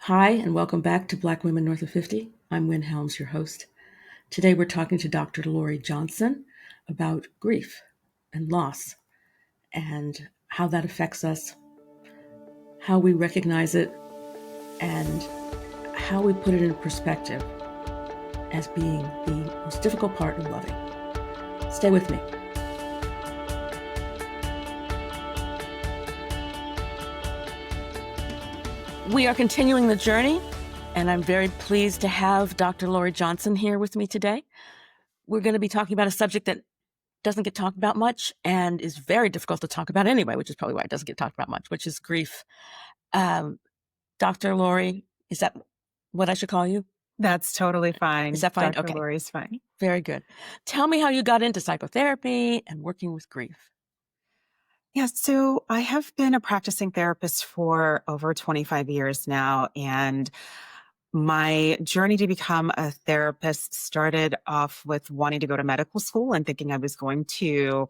Hi, and welcome back to Black Women North of 50. I'm Wynn Helms, your host. Today we're talking to Dr. Loree Johnson about grief and loss and how that affects us, how we recognize it, and how we put it in perspective as being the most difficult part of loving. Stay with me. We are continuing the journey, and I'm very pleased to have Dr. Loree Johnson here with me today. We're going to be talking about a subject that doesn't get talked about much and is very difficult to talk about anyway, which is probably why it doesn't get talked about much, which is grief. Dr. Loree, is that what I should call you? That's totally fine. Is that fine? Dr. Okay. Loree is fine. Very good. Tell me how you got into psychotherapy and working with grief. Yeah, so I have been a practicing therapist for over 25 years now, and my journey to become a therapist started off with wanting to go to medical school and thinking I was going to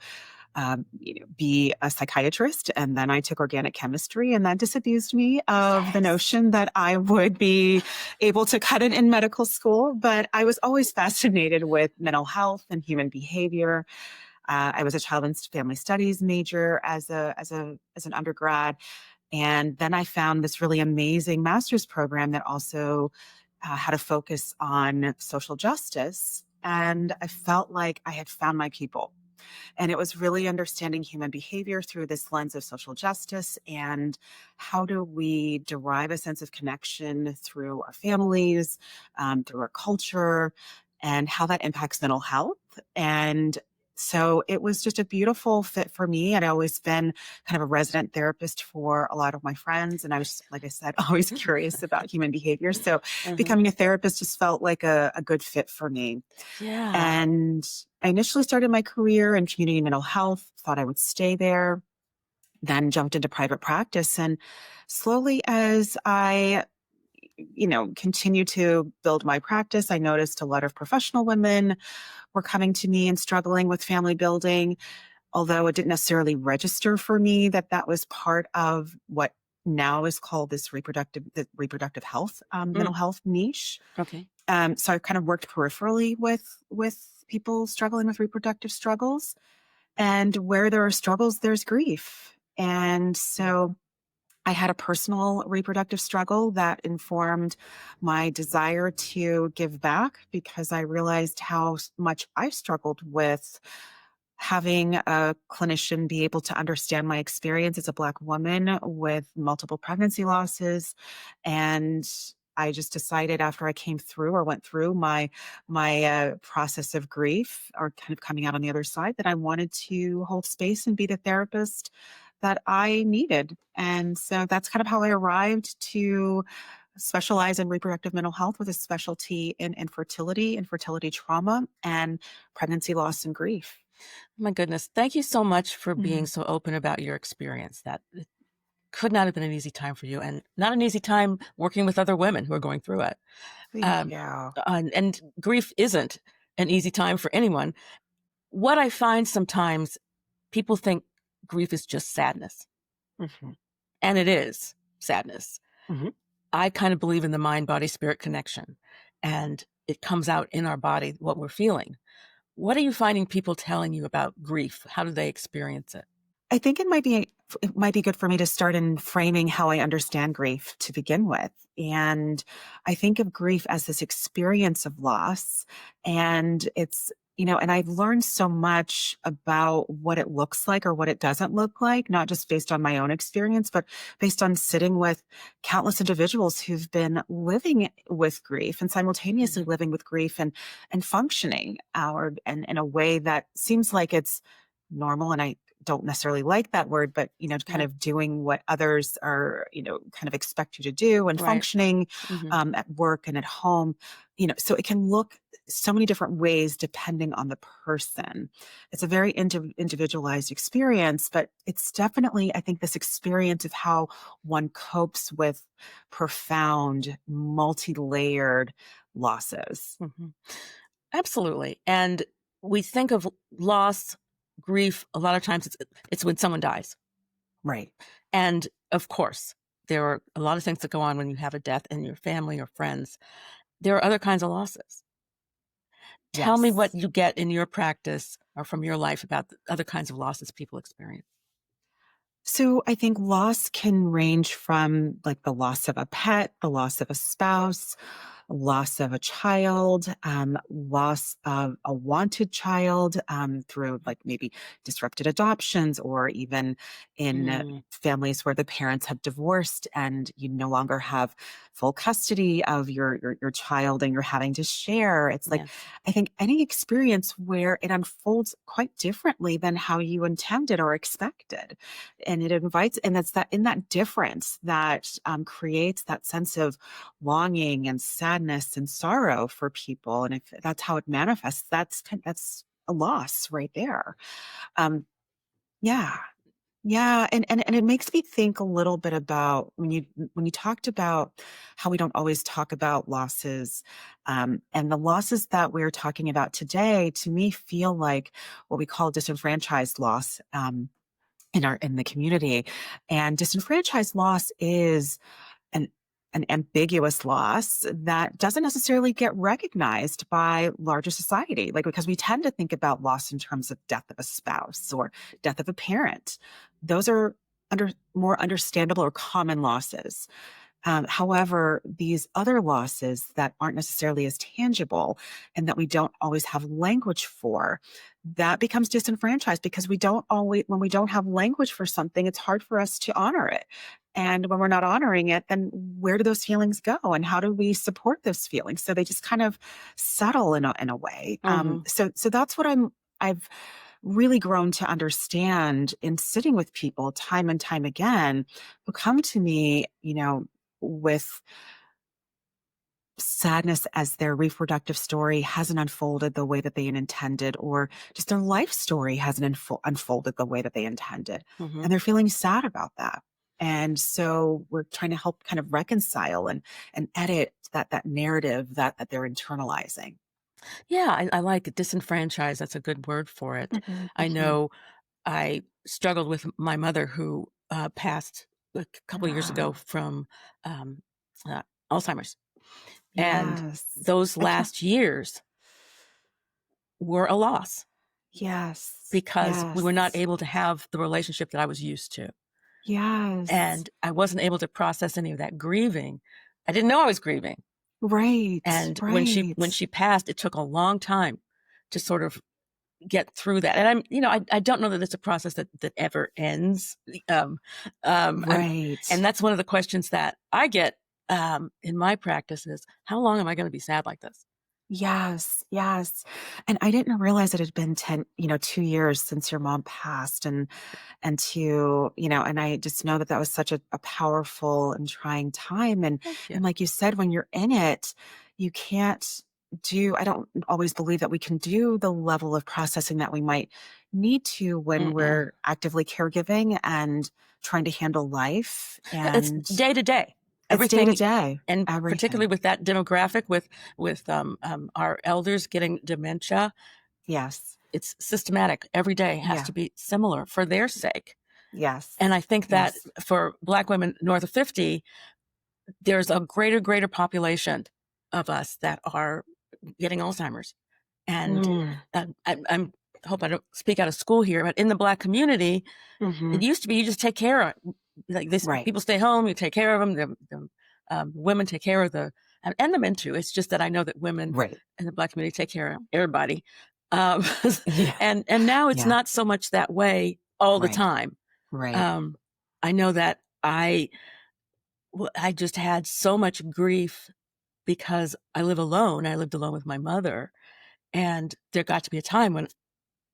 be a psychiatrist. And then I took organic chemistry, and that disabused me of the notion that I would be able to cut it in medical school. But I was always fascinated with mental health and human behavior. I was a child and family studies major as an undergrad. And then I found this really amazing master's program that also had a focus on social justice. And I felt like I had found my people. And it was really understanding human behavior through this lens of social justice and how do we derive a sense of connection through our families, through our culture, and how that impacts mental health. And so it was just a beautiful fit for me. I'd always been kind of a resident therapist for a lot of my friends. And I was, like I said, always curious about human behavior. So becoming a therapist just felt like a good fit for me. Yeah. And I initially started my career in community mental health, thought I would stay there, then jumped into private practice. And slowly as I continued to build my practice, I noticed a lot of professional women were coming to me and struggling with family building, although it didn't necessarily register for me that that was part of what now is called the reproductive health, mental health niche. Okay. So I kind of worked peripherally with people struggling with reproductive struggles, and where there are struggles, there's grief. And so I had a personal reproductive struggle that informed my desire to give back because I realized how much I struggled with having a clinician be able to understand my experience as a Black woman with multiple pregnancy losses. And I just decided after I came through or went through my process of grief or kind of coming out on the other side that I wanted to hold space and be the therapist that I needed. And so that's kind of how I arrived to specialize in reproductive mental health with a specialty in infertility, infertility trauma, and pregnancy loss and grief. My goodness. Thank you so much for being so open about your experience. That it could not have been an easy time for you, and not an easy time working with other women who are going through it. Thank you. And grief isn't an easy time for anyone. What I find sometimes, people think grief is just sadness. Mm-hmm. And it is sadness. Mm-hmm. I kind of believe in the mind, body, spirit connection. And it comes out in our body, what we're feeling. What are you finding people telling you about grief? How do they experience it? I think it might be good for me to start in framing how I understand grief to begin with. And I think of grief as this experience of loss. And and I've learned so much about what it looks like or what it doesn't look like, not just based on my own experience, but based on sitting with countless individuals who've been living with grief and simultaneously living with grief and functioning in a way that seems like it's normal. And I don't necessarily like that word, but, kind of doing what others are, kind of expect you to do and functioning at work and at home, so it can look so many different ways depending on the person. It's a very individualized experience, but it's definitely, I think, this experience of how one copes with profound, multi-layered losses. Absolutely. And we think of loss, grief, a lot of times it's when someone dies. Right. And of course, there are a lot of things that go on when you have a death in your family or friends. There are other kinds of losses. Tell me what Yes. you get in your practice or from your life about the other kinds of losses people experience. So I think loss can range from like the loss of a pet, the loss of a spouse, loss of a child, loss of a wanted child through like maybe disrupted adoptions, or even in Mm, families where the parents have divorced and you no longer have full custody of your child and you're having to share. It's like, yes. I think any experience where it unfolds quite differently than how you intended or expected. And it invites, and that's that in that difference that creates that sense of longing and sadness and sorrow for people. And if that's how it manifests, that's a loss right there. Um, yeah. Yeah, and it makes me think a little bit about when you talked about how we don't always talk about losses, and the losses that we're talking about today, to me, feel like what we call disenfranchised loss, in the community. And disenfranchised loss is an an ambiguous loss that doesn't necessarily get recognized by larger society. Like, because we tend to think about loss in terms of death of a spouse or death of a parent. Those are more understandable or common losses. However, these other losses that aren't necessarily as tangible and that we don't always have language for, that becomes disenfranchised because when we don't have language for something, it's hard for us to honor it. And when we're not honoring it, then where do those feelings go and how do we support those feelings? So they just kind of settle in a way. Hmm. So that's what I've really grown to understand in sitting with people time and time again who come to me, with sadness as their reproductive story hasn't unfolded the way that they intended, or just their life story hasn't unfolded the way that they intended. Hmm. And they're feeling sad about that. And so we're trying to help kind of reconcile and edit that narrative that they're internalizing. Yeah, I like it. Disenfranchised. That's a good word for it. Mhm, I mhm. know I struggled with my mother who passed a couple of years ago Ah, from um, uh, Alzheimer's. And yes. those I can't. last years were a loss Yes. because we were not Yes. able to have the relationship that I was used to. Yes. And I wasn't able to process any of that grieving. I didn't know I was grieving. Right. And when Right. she passed, it took a long time to sort of get through that. And I don't know that it's a process that ever ends. Um, I'm, Right. and that's one of the questions that I get in my practice is, how long am I going to be sad like this? Yes, yes. And I didn't realize it had been 2 years since your mom passed. And I just know that that was such a powerful and trying time. And, Thank you. and like you said, when you're in it, you can't I don't always believe that we can do the level of processing that we might need to when Mm-mm. we're actively caregiving and trying to handle life. It's And day to day. it's day to Everything, day, and particularly everything. with that demographic, with our elders getting dementia, Yes. it's systematic. Every day has Yeah. to be similar for their sake. And Yes. I think that Yes. for Black women north of 50, there's a greater population of us that are getting Alzheimer's. And Mm. I'm hope I don't speak out of school here, but in the Black community, it Mhm. used to be you just take care of like this. Right. People stay home, you take care of them. The women take care of and the men too. It's just that I know that women Right. in the Black community take care of everybody, um, Yeah. and now it's Yeah. not so much that way all the Right. time. Right. Um, I know that I just had so much grief because I live alone. I lived alone with my mother, and there got to be a time when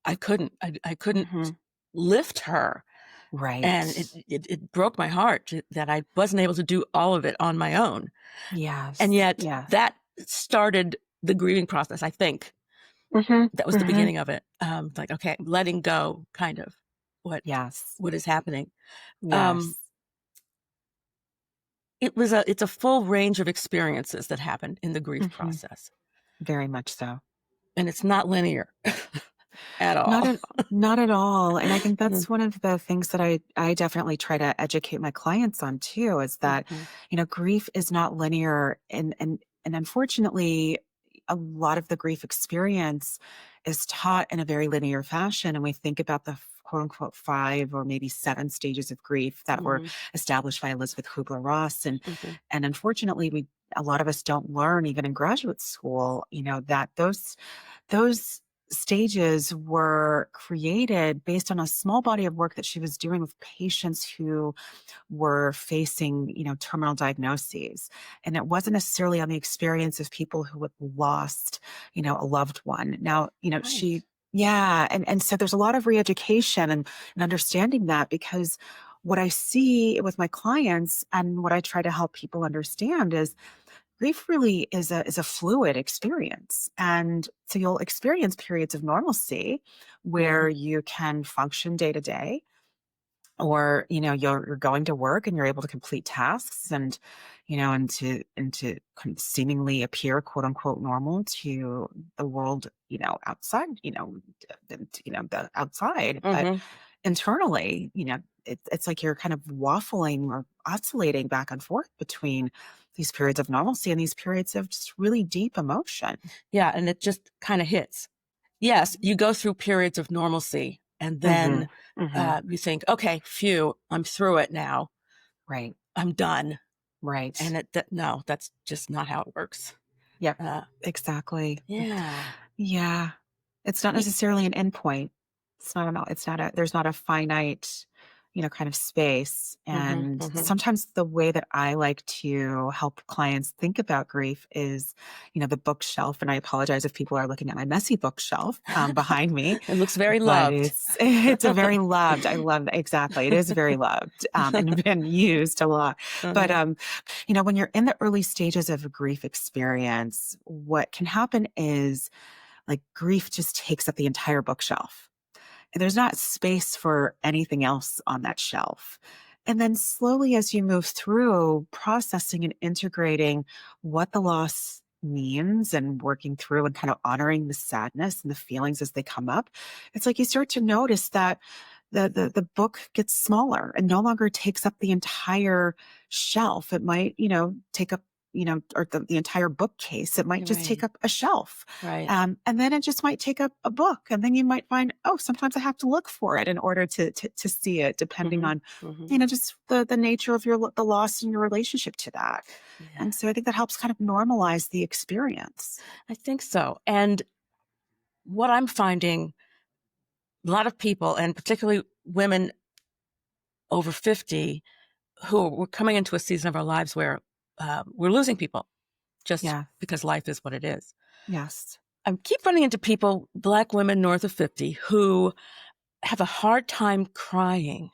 I couldn't Mhm. lift her. And Right. it broke my heart that I wasn't able to do all of it on my own. And Yes. yet Yes. that started the grieving process, I think. Mhm. That was the Mhm. beginning of it. Like, okay, letting go kind of what Yes. what is happening. Um, Yes. it's a full range of experiences that happen in the grief Mhm. process. Very much so. And it's not linear. at Not all. at not at all, and I think Mm, that's one of the things that I definitely try to educate my clients on too, is that, mhm, grief is not linear, and unfortunately, a lot of the grief experience is taught in a very linear fashion, and we think about the quote unquote 5 or maybe 7 stages of grief that were mhm, established by Elizabeth Kubler-Ross, mhm. and unfortunately, we a lot of us don't learn even in graduate school, that those stages were created based on a small body of work that she was doing with patients who were facing, terminal diagnoses. And it wasn't necessarily on the experience of people who had lost, a loved one. Now, Right. yeah. And so there's a lot of re-education and understanding that, because what I see with my clients and what I try to help people understand is grief really is a fluid experience. And so you'll experience periods of normalcy where Mhm, you can function day to day, or you're going to work and you're able to complete tasks, and to kind of seemingly appear quote unquote normal to the world, outside, the outside. But mhm. internally, it's like you're kind of waffling or oscillating back and forth between these periods of normalcy and these periods of just really deep emotion. Yeah, and it just kinda hits. Yes, you go through periods of normalcy, and Hmm. then, Hmm. you think, "Okay, phew, I'm through it now. Right. I'm done." Right. And no, that's just not how it works. Yep. Uh, Exactly. yeah. Yeah. It's not Y necessarily an endpoint. It's not a there's not a finite, kind of space. Mhm, And mhm. sometimes the way that I like to help clients think about grief is, the bookshelf. And I apologize if people are looking at my messy bookshelf behind me, It looks very but loved. it's a very loved. I love exactly. It is very loved, and been used a lot. But Uh-huh. when you're in the early stages of a grief experience, what can happen is like grief just takes up the entire bookshelf. And there's not space for anything else on that shelf. And then slowly, as you move through processing and integrating what the loss means and working through and kind of honoring the sadness and the feelings as they come up, it's like you start to notice that the book gets smaller and no longer takes up the entire shelf. It might, take up, or the entire bookcase. It might just take Right, up a shelf. right. And then it just might take up a book. And then you might find, oh, sometimes I have to look for it in order to see it, depending Mhm, on, mhm. just the nature of the loss and your relationship to that. Yeah, And so I think that helps kind of normalize the experience. I think so, and what I'm finding, a lot of people, and particularly women over 50, who we're coming into a season of our lives where, we're losing people just Yeah. because life is what it is. Yes. I keep running into people, Black women north of 50, who have a hard time crying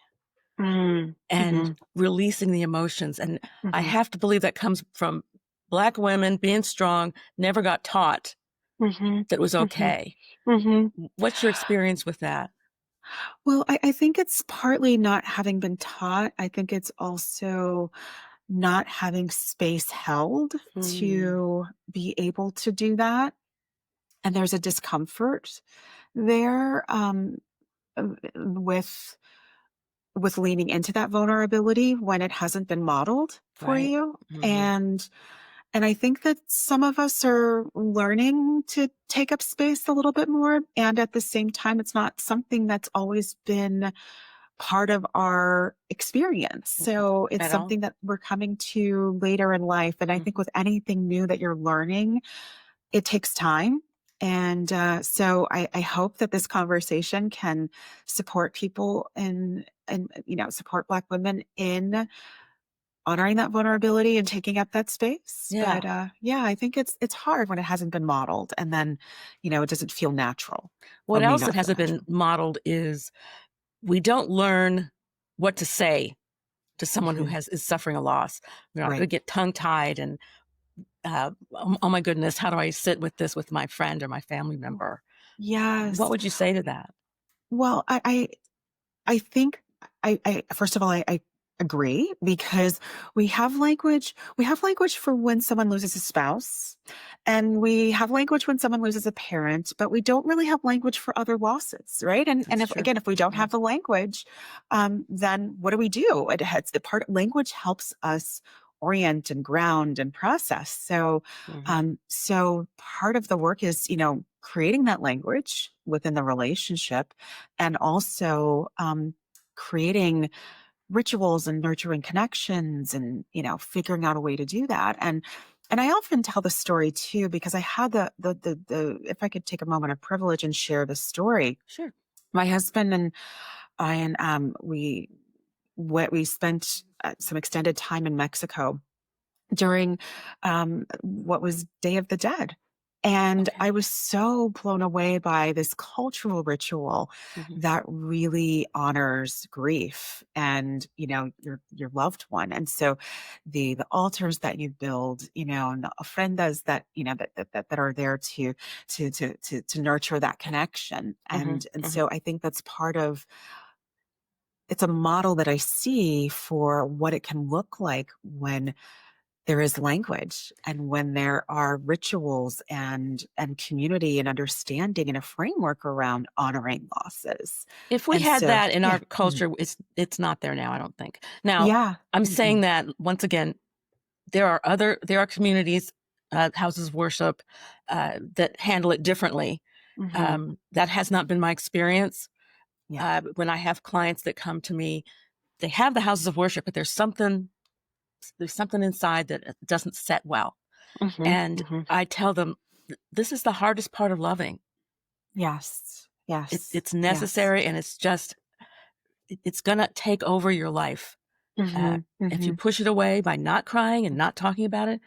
Mm. and Hmm. releasing the emotions, and I Hmm. have to believe that comes from Black women being strong, never got taught Hmm. that it was Hmm. okay. Hmm. What's your experience with that? Well, I think it's partly not having been taught. I think it's also not having space held Mm, to be able to do that. And there's a discomfort there, with leaning into that vulnerability when it hasn't been modeled for right. you. Mhm. And I think that some of us are learning to take up space a little bit more. And at the same time, it's not something that's always been part of our experience. Mhm. So it's At all? something that we're coming to later in life. And I think Mhm. with anything new that you're learning, it takes time. And so I hope that this conversation can support people and support Black women in honoring that vulnerability and taking up that space. Yeah. But yeah, I think it's hard when it hasn't been modeled, and then it doesn't feel natural, or What may else that not feel hasn't been natural. modeled is we don't learn what to say to someone who Hmm. is suffering a loss. We Right. get tongue-tied and, "Oh my goodness, how do I sit with this with my friend or my family member?" What Yes. would you say to that? Well, I think I first of all, I agree, because we have language for when someone loses a spouse, and we have language when someone loses a parent, but we don't really have language for other losses, right? And That's if, true. again, if we don't Yeah. have the language, then what do? It has the part language helps us orient and ground and process. Hmm. So part of the work is, creating that language within the relationship, and also creating rituals and nurturing connections, and figuring out a way to do that. And I often tell the story too, because I had the if I could take a moment of privilege and share the story. Sure. My husband and I, and we spent some extended time in Mexico during what was Day of the Dead. And Okay. I was so blown away by this cultural ritual Hmm. that really honors grief and, your loved one. And so the altars that you build, and the ofrendas that, that are there to nurture that connection. Hmm. And Hmm. so I think that's part of, it's a model that I see for what it can look like when there is language, and when there are rituals and community and understanding and a framework around honoring losses. If we And had so, that in yeah. our culture, it's not there now, I don't think. Now, Yeah. I'm saying Mm-mm. that once again, there are communities, houses of worship, that handle it differently. Mm-hmm. That has not been my experience. Yeah. When I have clients that come to me, they have the houses of worship, but there's something inside that doesn't set well. Mm-hmm. And Mm-hmm. I tell them, this is the hardest part of loving. Yes. Yes. It's Yes. necessary, and it's going to take over your life. Uh, Mm-hmm. if you Mm-hmm. push it away by not crying and not talking about it,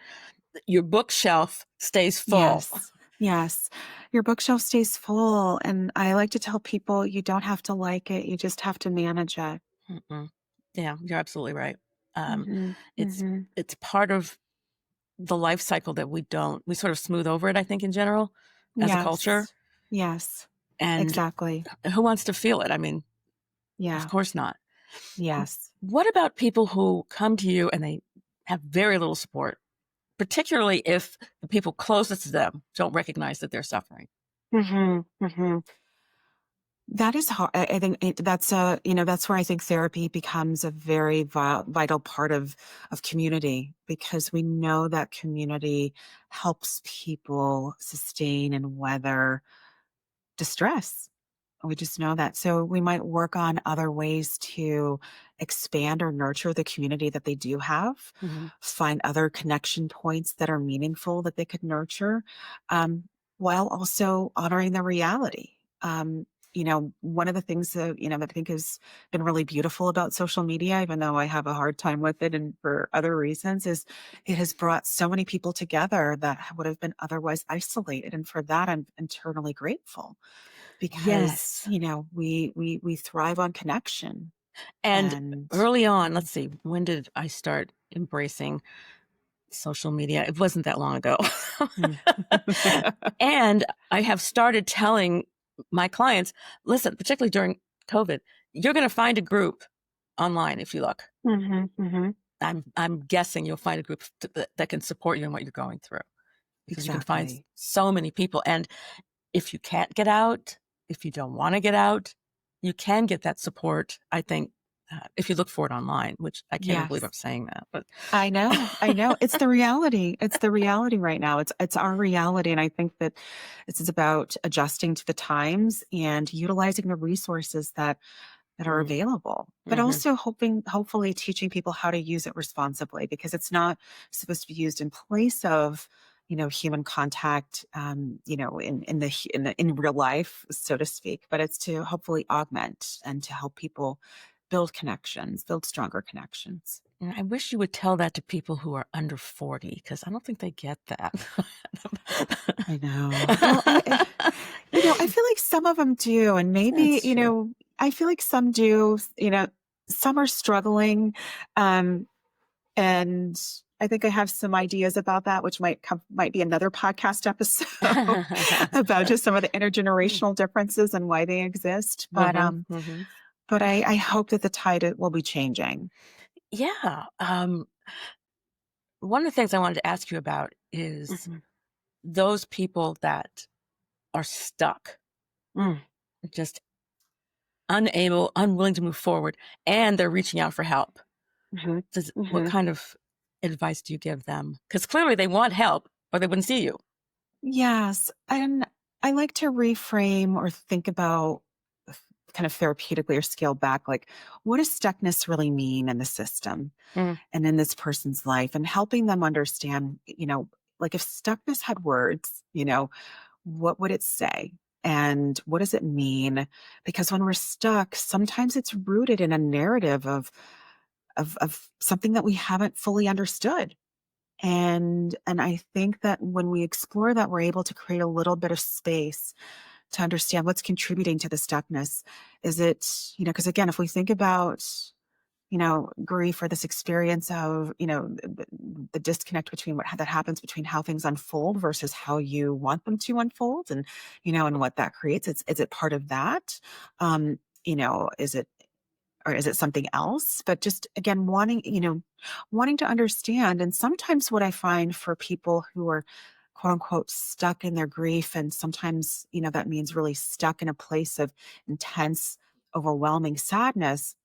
your bookshelf stays full. Yes. Yes. Your bookshelf stays full. And I like to tell people, you don't have to like it. You just have to manage it. Mm-mm. Yeah, you're absolutely right. Um, Mm-hmm. it's Mm-hmm. it's part of the life cycle that we sort of smooth over it, I think, in general, as a culture. Yes. Yes. And Exactly. who wants to feel it? I mean, of Yeah. course not. Yes. What about people who come to you and they have very little support, particularly if the people closest to them don't recognize that they're suffering? Hmm. Hmm. That is hard. I think that's where I think therapy becomes a very vital part of community, because we know that community helps people sustain and weather distress. We just know that. So we might work on other ways to expand or nurture the community that they do have, Hmm. find other connection points that are meaningful that they could nurture, um, while also honoring the reality. One of the things that I think has been really beautiful about social media, even though I have a hard time with it and for other reasons, is it has brought so many people together that would have been otherwise isolated. And for that, I'm eternally grateful, because Yes. we thrive on connection. And And early on, let's see, when did I start embracing social media? It wasn't that long ago. Mhm. And I have started telling my clients, listen, particularly during COVID, you're going to find a group online if you look. Mhm, mhm. I'm guessing you'll find a group that can support you in what you're going through, because you can find Exactly. so many people. And if you can't get out, if you don't want to get out, you can get that support, I think, if you look for it online, which I can't even believe I'm Yes. saying that. But I know. I know. It's the reality. It's the reality right now. It's our reality. And I think that this is about adjusting to the times and utilizing the resources that are mm, available, but hmm. also hopefully teaching people how to use it responsibly, because it's not supposed to be used in place of, human contact, in real life, so to speak, but it's to hopefully augment and to help people build connections, build stronger connections. And I wish you would tell that to people who are under 40, because I don't think they get that. I know. Well, I feel like some of them do, and maybe, That's true. I feel like some do, some are struggling. Um, And I think I have some ideas about that, which might be another podcast episode about just some of the intergenerational differences and why they exist. But Hmm. Hmm. but I hope that the tide will be changing. Yeah. One of the things I wanted to ask you about is Mhm. those people that are stuck, Mm. just unable, unwilling to move forward, and they're reaching out for help. Mhm. What Mhm. kind of advice do you give them? Because clearly they want help or they wouldn't see you. Yes, and I like to reframe or think about kind of therapeutically or scale back, like, what does stuckness really mean in the system Mm, and in this person's life, and helping them understand, like if stuckness had words, what would it say? And what does it mean? Because when we're stuck, sometimes it's rooted in a narrative of something that we haven't fully understood. And I think that when we explore that, we're able to create a little bit of space to understand what's contributing to the stuckness. Is it, because again, if we think about, grief or this experience of, the disconnect between that happens between how things unfold versus how you want them to unfold, and what that creates. Is it part of that? Um, is it, or is it something else? But just again, wanting to understand. And sometimes what I find for people who are quote unquote stuck in their grief, and sometimes, that means really stuck in a place of intense, overwhelming sadness,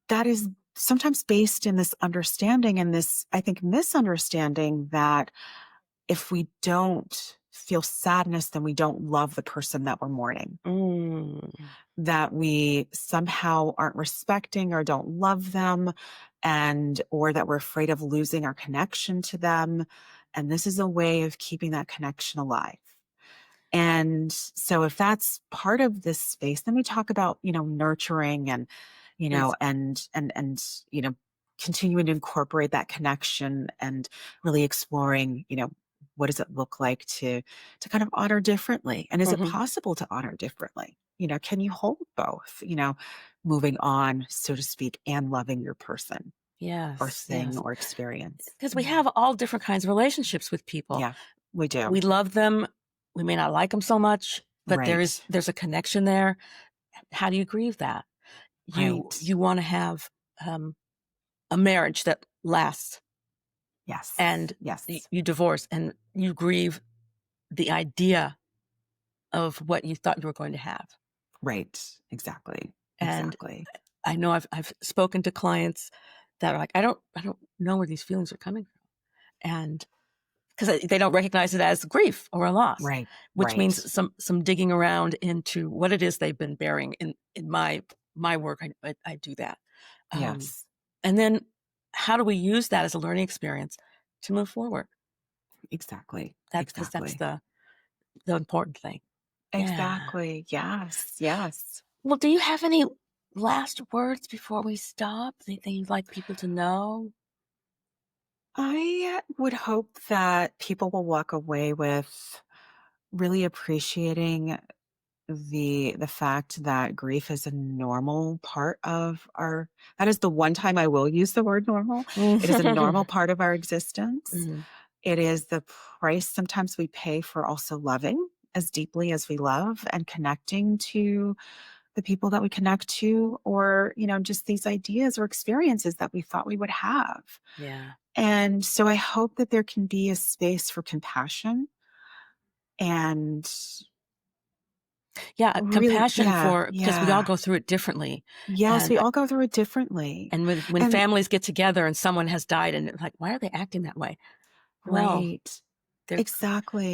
that is sometimes based in this understanding and this, I think, misunderstanding that if we don't feel sadness, then we don't love the person that we're mourning, mm, that we somehow aren't respecting or don't love them, and or that we're afraid of losing our connection to them. And this is a way of keeping that connection alive. And so if that's part of this space, then we talk about, nurturing and, yes. and continuing to incorporate that connection and really exploring, what does it look like to kind of honor differently? And is it Hmm. possible to honor differently? Can you hold both, moving on, so to speak, and loving your person or Yes. thing Yes. or experience? Because we Mhm. have all different kinds of relationships with people. Yeah, we do. We love them. We may not like them so much, but Right. there's a connection there. How do you grieve that? Right. You want to have um, a marriage that lasts, Yes. and Yes. you divorce and you grieve the idea of what you thought you were going to have. Right. Exactly. And Exactly. I know I've spoken to clients that are like, I don't know where these feelings are coming from, and because they don't recognize it as grief or a loss, Right. which Right. means some digging around into what it is they've been bearing. In my work, I do that, um, Yes. and then how do we use that as a learning experience to move forward? Exactly. That because that's Exactly. the important thing. Yeah. Exactly. Yes. Yes. Well, do you have any last words before we stop? Anything you'd like people to know? I would hope that people will walk away with really appreciating the fact that grief is a normal part of our, that is the one time I will use the word normal. It is a normal part of our existence. Mhm. It is the price sometimes we pay for also loving as deeply as we love and connecting to the people that we connect to, or, just these ideas or experiences that we thought we would have. Yeah. And so I hope that there can be a space for compassion and Yeah, really, compassion yeah, for because we all yeah. go through it differently, Yes, and we all go through it differently. when And families get together and someone has died and it's like, "Why are they acting that way?" Well, right. they're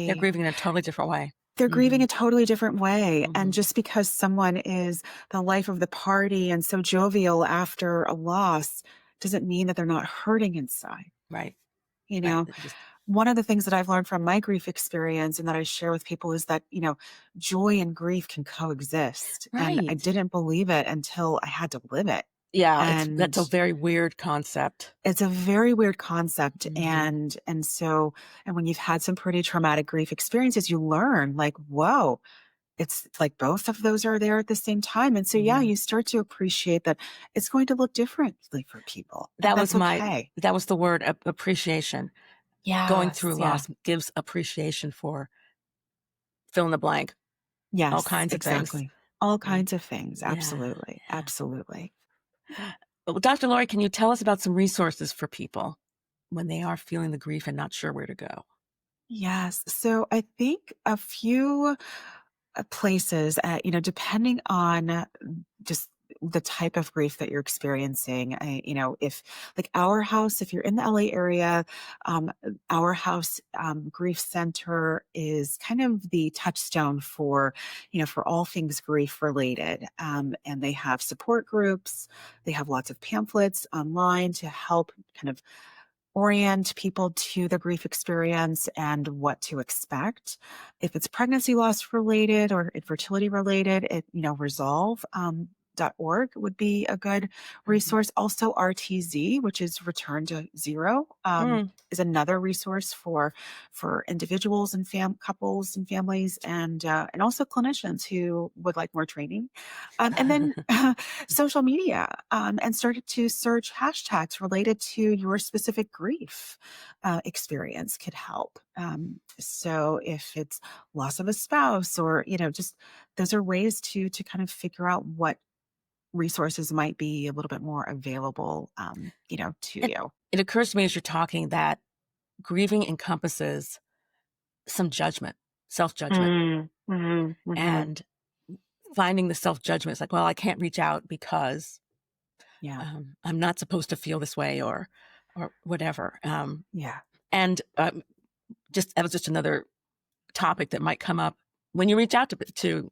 they're Exactly. grieving in a totally different way. They're grieving Mhm, a totally different way. And mhm, just because someone is the life of the party and so jovial after a loss doesn't mean that they're not hurting inside. right, You right, know, it just one of the things that I've learned from my grief experience and that I share with people is that, joy and grief can coexist. And I right. didn't believe it until I had to live it. Yeah, that's And a very weird concept. it's a very weird concept. Mhm. And when you've had some pretty traumatic grief experiences, you learn like, whoa, it's like both of those are there at the same time. And so, yeah, Mhm. you start to appreciate that it's going to look differently for people. And That was that's my okay. that was the word, appreciation. Going through Yes. Yeah. loss gives appreciation for fill in the blank, all Yes, kinds of things. exactly. All Mm, kinds of things. yeah, Absolutely. yeah. Absolutely. Well, Dr. Loree, can you tell us about some resources for people when they are feeling the grief and not sure where to go? Yes. So I think a few places, depending on just the type of grief that you're experiencing. If like our house, if you're in the LA area, our house grief center is kind of the touchstone for all things grief related. And they have support groups. They have lots of pamphlets online to help kind of orient people to the grief experience and what to expect. If it's pregnancy loss related or infertility related, resolve. .org would be a good Mhm. resource. Also, RTZ, which is Return to Zero, Mm. is another resource for individuals and couples and families, and also clinicians who would like more training. And then social media, and started to search hashtags related to your specific grief experience could help. So if it's loss of a spouse or, just those are ways to kind of figure out what resources might be a little bit more available, to It, you. it occurs to me as you're talking that grieving encompasses some judgment, self judgment, Mm, mhm, mhm. and finding the self judgment is like, well, I can't reach out because Yeah, I'm not supposed to feel this way or whatever. yeah, And just that was just another topic that might come up when you reach out to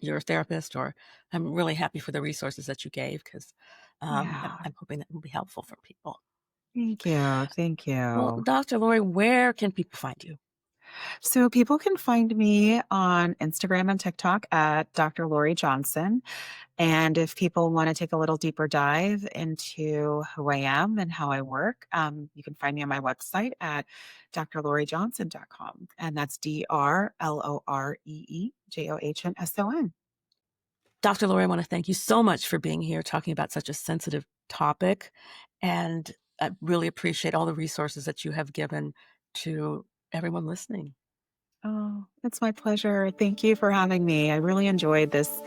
your therapist. Or I'm really happy for the resources that you gave because yeah. I'm hoping that will be helpful for people. Thank you. Thank Well, you. Dr. Loree, where can people find you? So people can find me on Instagram and TikTok at Dr. Loree Johnson. And if people want to take a little deeper dive into who I am and how I work, you can find me on my website at drloreejohnson.com. And that's DrLoreeJohnson. Dr. Loree, I want to thank you so much for being here talking about such a sensitive topic. And I really appreciate all the resources that you have given to everyone listening. Oh, it's my pleasure. Thank you for having me. I really enjoyed this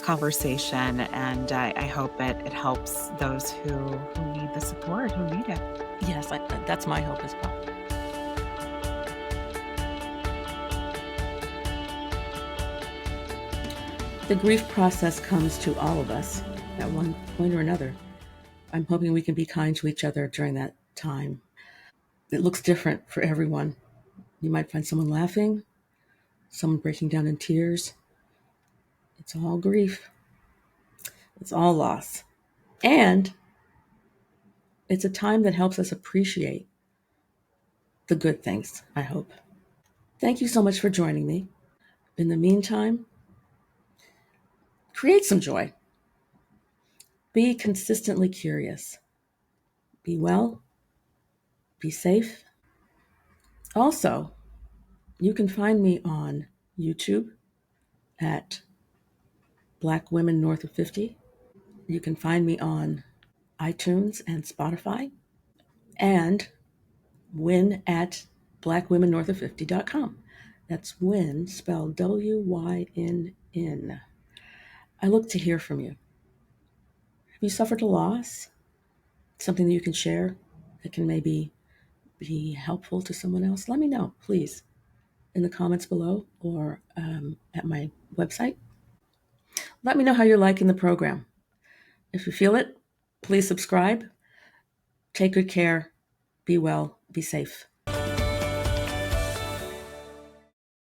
conversation, and I hope it helps those who need the support, who need it. Yes, that's my hope as well. The grief process comes to all of us at one point or another. I'm hoping we can be kind to each other during that time. It looks different for everyone. You might find someone laughing, someone breaking down in tears. It's all grief, it's all loss. And it's a time that helps us appreciate the good things, I hope. Thank you so much for joining me. In the meantime, create some joy. Be consistently curious. Be well, be safe. Also, you can find me on YouTube at Black Women North of 50. You can find me on iTunes and Spotify, and Wynn at blackwomennorthof50.com. That's Wynn, spelled Wynn. I look to hear from you. Have you suffered a loss? Something that you can share that can maybe be helpful to someone else? Let me know, please, in the comments below or at my website. Let me know how you're liking the program. If you feel it, please subscribe. Take good care. Be well. Be safe.